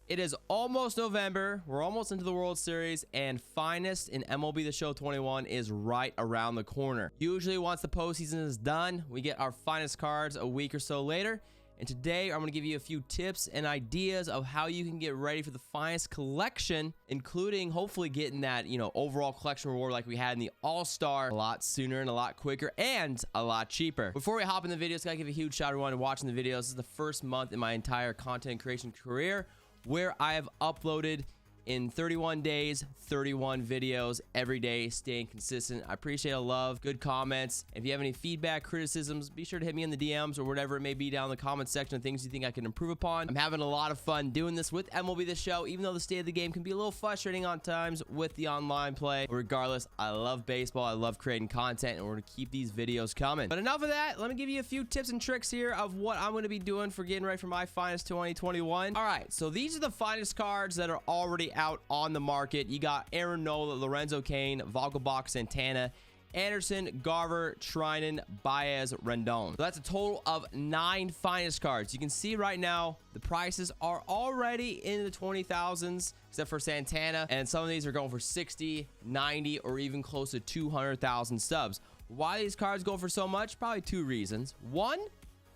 It is almost November. We're almost into the World Series, and Finest in MLB The Show 21 is right around the corner. Usually, once the postseason is done, we get our Finest cards a week or so later. And today, I'm going to give you a few tips and ideas of how you can get ready for the Finest collection, including hopefully getting that, overall collection reward like we had in the All-Star a lot sooner and a lot quicker and a lot cheaper. Before we hop in the videos, I gotta give a huge shout out to everyone watching the videos. This is the first month in my entire content creation career where I have uploaded in 31 days, 31 videos every day, staying consistent. I appreciate the love, good comments. If you have any feedback, criticisms, be sure to hit me in the DMs or whatever it may be down in the comment section of things you think I can improve upon. I'm having a lot of fun doing this with MLB The Show, even though the state of the game can be a little frustrating on times with the online play. But regardless, I love baseball, I love creating content, and we're gonna keep these videos coming. But enough of that, let me give you a few tips and tricks here of what I'm gonna be doing for getting ready for my Finest 2021. All right, so these are the Finest cards that are already out on the market. You got Aaron Nola, Lorenzo Cain, Vogelbach, Santana, Anderson, Garver, Treinen, Baez, Rendon. So that's a total of 9 Finest cards. You can see right now the prices are already in the 20,000s, except for Santana, and some of these are going for 60, 90, or even close to 200,000 subs. Why these cards go for so much? Probably 2 reasons. One,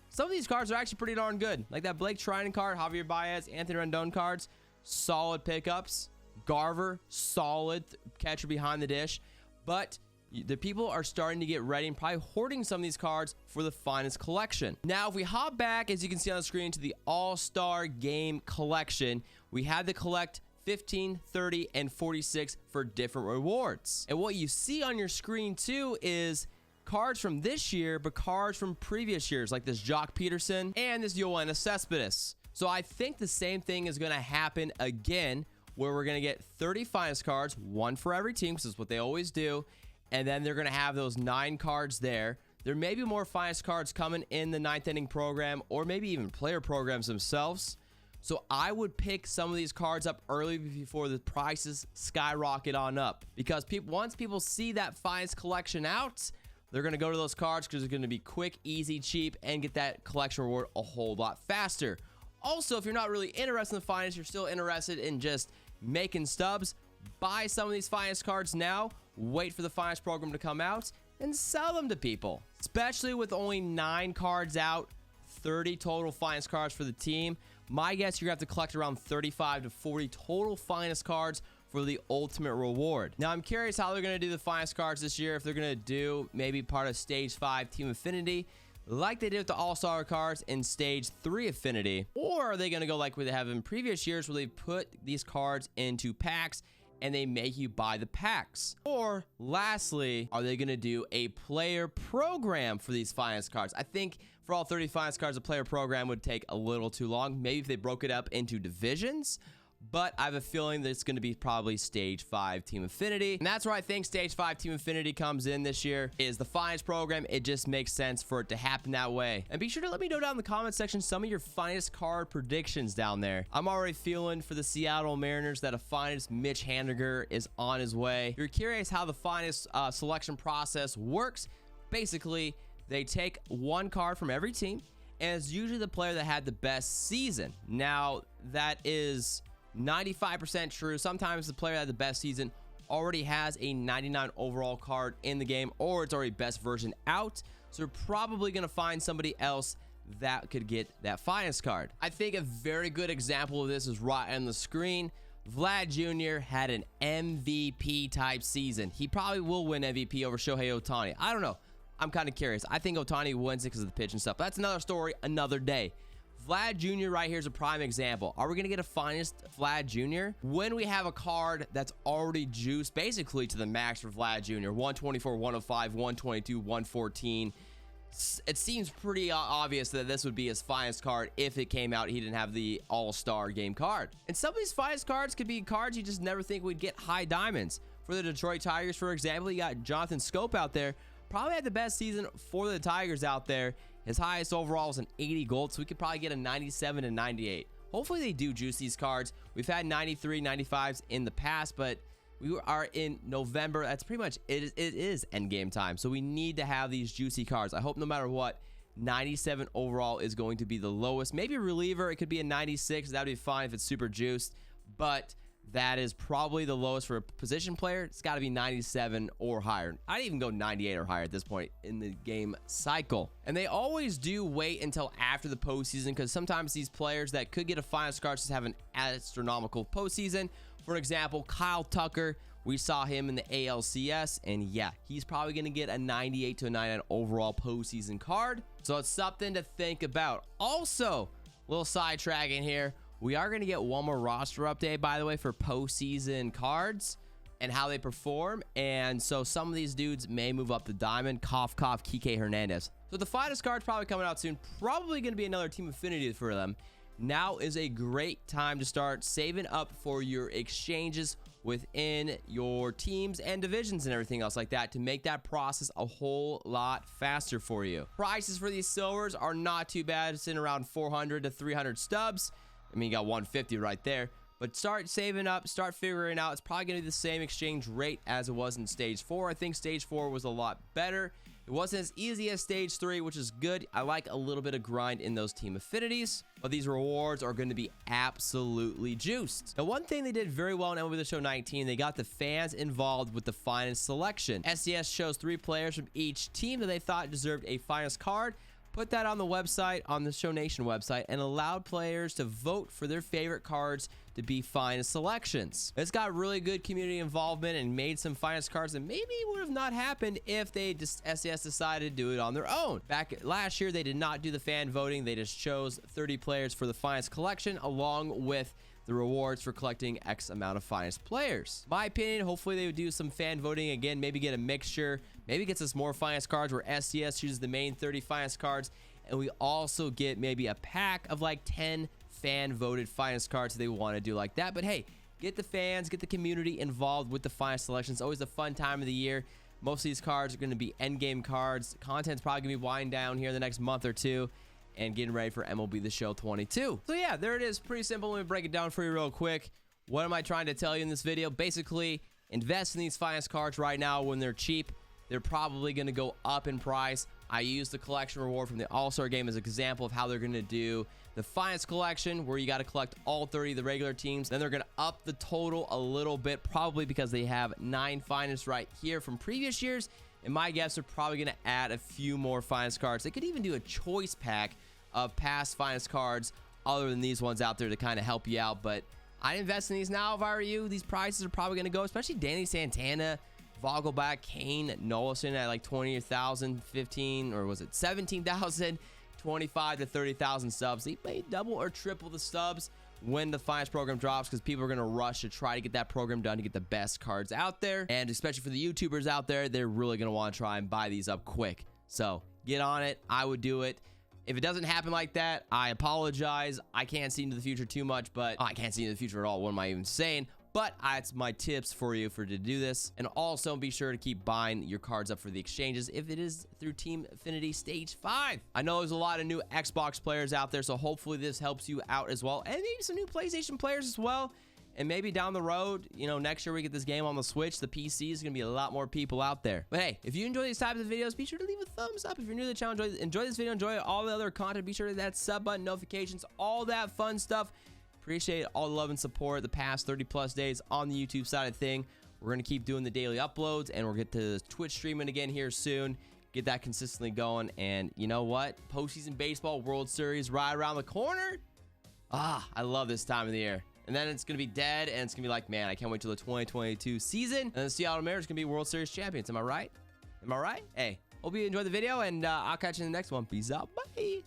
some of these cards are actually pretty darn good. Like that Blake Treinen card, Javier Baez, Anthony Rendon cards, solid pickups. Garver, solid catcher behind the dish. But the people are starting to get ready and probably hoarding some of these cards for the Finest collection. Now, if we hop back, as you can see on the screen, to the All-Star Game collection, we had to collect 15, 30, and 46 for different rewards. And what you see on your screen, too, is cards from this year, but cards from previous years, like this Jock Peterson and this Yoenis Cespedes. So I think the same thing is going to happen again, where we're going to get 30 Finest cards, 1 for every team, because that's what they always do. And then they're going to have those 9 cards there. There may be more Finest cards coming in the 9th inning program, or maybe even player programs themselves. So I would pick some of these cards up early before the prices skyrocket on up. Because once people see that Finest collection out, they're going to go to those cards because it's going to be quick, easy, cheap, and get that collection reward a whole lot faster. Also, if you're not really interested in the Finest, you're still interested in just making stubs, buy some of these Finest cards now, wait for the Finest program to come out, and sell them to people. Especially with only 9 cards out, 30 total Finest cards for the team. My guess, you're going to have to collect around 35 to 40 total Finest cards for the ultimate reward. Now, I'm curious how they're going to do the Finest cards this year, if they're going to do maybe part of Stage 5 Team Affinity, like they did with the All-Star cards in Stage 3 Affinity, or are they going to go like they have in previous years where they put these cards into packs and they make you buy the packs? Or lastly, are they going to do a player program for these Finest cards? I think for all 30 Finest cards, a player program would take a little too long. Maybe if they broke it up into divisions, but I have a feeling that it's going to be probably Stage 5 Team Affinity. And that's where I think Stage 5 Team Affinity comes in this year, is the Finest program. It just makes sense for it to happen that way. And be sure to let me know down in the comment section some of your Finest card predictions down there. I'm already feeling for the Seattle Mariners that a Finest Mitch Haniger is on his way. If you're curious how the Finest selection process works, basically, they take 1 card from every team, and it's usually the player that had the best season. Now, that is 95% true. Sometimes the player that had the best season already has a 99 overall card in the game, or it's already best version out. So you're probably going to find somebody else that could get that Finest card. I think a very good example of this is right on the screen. Vlad Jr. had an MVP type season. He probably will win MVP over Shohei Ohtani. I don't know. I'm kind of curious. I think Ohtani wins it because of the pitch and stuff. But that's another story, another day. Vlad Jr. right here is a prime example. Are we going to get a Finest Vlad Jr. when we have a card that's already juiced basically to the max for Vlad Jr.? 124, 105, 122, 114. It seems pretty obvious that this would be his Finest card if it came out he didn't have the All-Star Game card. And some of these Finest cards could be cards you just never think would get high diamonds. For the Detroit Tigers, for example, you got Jonathan Scope out there. Probably had the best season for the Tigers out there. His highest overall is an 80 gold, so we could probably get a 97 and 98. Hopefully they do juice these cards. We've had 93, 95s in the past, but we are in November. That's pretty much it is end game time. So we need to have these juicy cards. I hope no matter what, 97 overall is going to be the lowest. Maybe a reliever, it could be a 96. That would be fine if it's super juiced, but that is probably the lowest for a position player. It's got to be 97 or higher. I'd even go 98 or higher at this point in the game cycle. And they always do wait until after the postseason, because sometimes these players that could get a finest card just have an astronomical postseason. For example, Kyle Tucker, we saw him in the ALCS, and yeah, he's probably going to get a 98 to a 99 overall postseason card. So it's something to think about. Also, a little sidetracking here. We are going to get one more roster update, by the way, for postseason cards and how they perform. And so some of these dudes may move up the diamond. Cough, cough, Kike Hernandez. So the finest card's probably coming out soon. Probably going to be another team affinity for them. Now is a great time to start saving up for your exchanges within your teams and divisions and everything else like that to make that process a whole lot faster for you. Prices for these silvers are not too bad. It's in around 400 to 300 stubs. I mean, you got 150 right there, but start saving up, start figuring out. It's probably going to be the same exchange rate as it was in stage 4. I think stage 4 was a lot better. It wasn't as easy as stage 3, which is good. I like a little bit of grind in those team affinities, but these rewards are going to be absolutely juiced. Now, one thing they did very well in MLB The Show 19, they got the fans involved with the finest selection. SDS chose 3 players from each team that they thought deserved a finest card, put that on the website, on the Show Nation website, and allowed players to vote for their favorite cards to be finest selections. It's got really good community involvement and made some finest cards that maybe would have not happened if they just SDS decided to do it on their own. Back last year, they did not do the fan voting. They just chose 30 players for the finest collection, along with the rewards for collecting X amount of finest players. My opinion, hopefully they would do some fan voting again, maybe get a mixture, maybe gets us more finest cards where SDS chooses the main 30 finest cards, and we also get maybe a pack of like 10 fan voted finest cards if they want to do like that. But hey, get the fans, get the community involved with the finest selections. Always a fun time of the year. Most of these cards are going to be end game cards. Content's probably going to be winding down here in the next month or two, and getting ready for MLB The Show 22. So yeah, there it is. Pretty simple. Let me break it down for you real quick. What am I trying to tell you in this video? Basically, invest in these finest cards right now when they're cheap. They're probably going to go up in price. I used the collection reward from the All-Star game as an example of how they're going to do the finest collection, where you got to collect all 30 of the regular teams. Then they're going to up the total a little bit, probably because they have 9 finest right here from previous years. And my guess, they're probably going to add a few more finest cards. They could even do a choice pack of past finest cards other than these ones out there to kind of help you out. But I'd invest in these now if I were you. These prices are probably going to go, especially Danny Santana, Vogelback, Kane, Nolson at like 20,000, 15, or was it 17,000, 25 to 30,000 subs. They may double or triple the subs when the finest program drops, because people are going to rush to try to get that program done to get the best cards out there. And especially for the YouTubers out there, they're really going to want to try and buy these up quick. So get on it. I would do it. If it doesn't happen like that, I apologize. I can't see into the future too much, but I can't see into the future at all. What am I even saying? But that's my tips for you to do this. And also be sure to keep buying your cards up for the exchanges if it is through Team Affinity Stage 5. I know there's a lot of new Xbox players out there, so hopefully this helps you out as well. And maybe some new PlayStation players as well. And maybe down the road, you know, next year we get this game on the Switch, the PC is going to be a lot more people out there. But hey, if you enjoy these types of videos, be sure to leave a thumbs up. If you're new to the channel, enjoy this video, enjoy all the other content, be sure to hit that sub button, notifications, all that fun stuff. Appreciate all the love and support the past 30 plus days on the YouTube side of thing. We're going to keep doing the daily uploads, and we'll get to Twitch streaming again here soon. Get that consistently going. And you know what? Postseason baseball, World Series right around the corner. I love this time of the year. And then it's going to be dead, and it's going to be like, man, I can't wait till the 2022 season. And the Seattle Mariners going to be World Series champions. Am I right? Am I right? Hey, hope you enjoyed the video, and I'll catch you in the next one. Peace out. Bye.